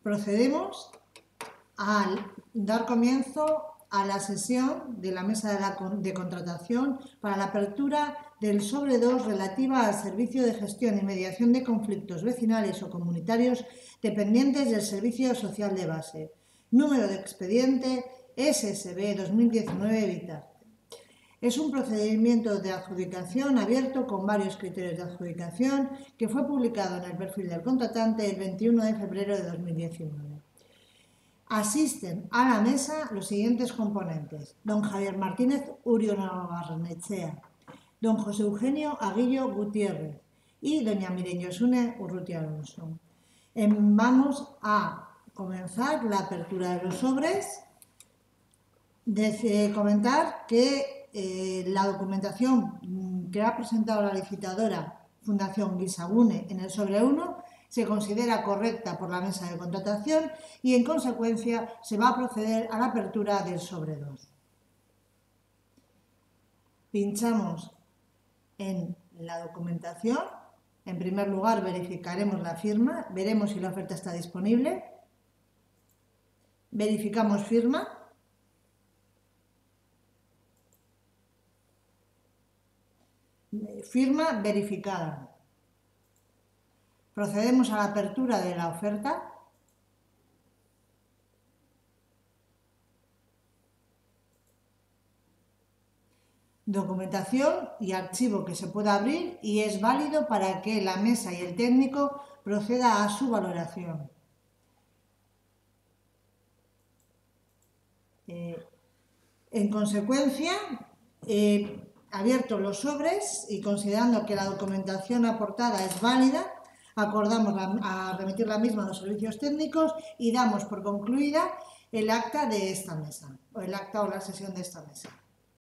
Procedemos a dar comienzo a la sesión de la mesa de contratación para la apertura del sobre 2 relativa al servicio de gestión y mediación de conflictos vecinales o comunitarios dependientes del Servicio Social de Base. Número de expediente SSB 2019 Vitarte. Es un procedimiento de adjudicación abierto con varios criterios de adjudicación que fue publicado en el perfil del contratante el 21 de febrero de 2019. Asisten a la mesa los siguientes componentes: don Javier Martínez Uribarnechea, don José Eugenio Aguillo Gutiérrez y doña Miren Josune Urrutia Alonso. Vamos a comenzar la apertura de los sobres. Comentar que la documentación que ha presentado la licitadora Fundación Guisagune en el sobre 1 se considera correcta por la mesa de contratación y, en consecuencia, se va a proceder a la apertura del sobre 2. Pinchamos en la documentación. En primer lugar, verificaremos la firma, veremos si la oferta está disponible. Verificamos firma. Firma verificada. Procedemos a la apertura de la oferta. Documentación y archivo que se pueda abrir y es válido para que la mesa y el técnico proceda a su valoración. En consecuencia, abiertos los sobres y considerando que la documentación aportada es válida, acordamos a remitir la misma a los servicios técnicos y damos por concluida el acta de esta mesa, o el acta o la sesión de esta mesa.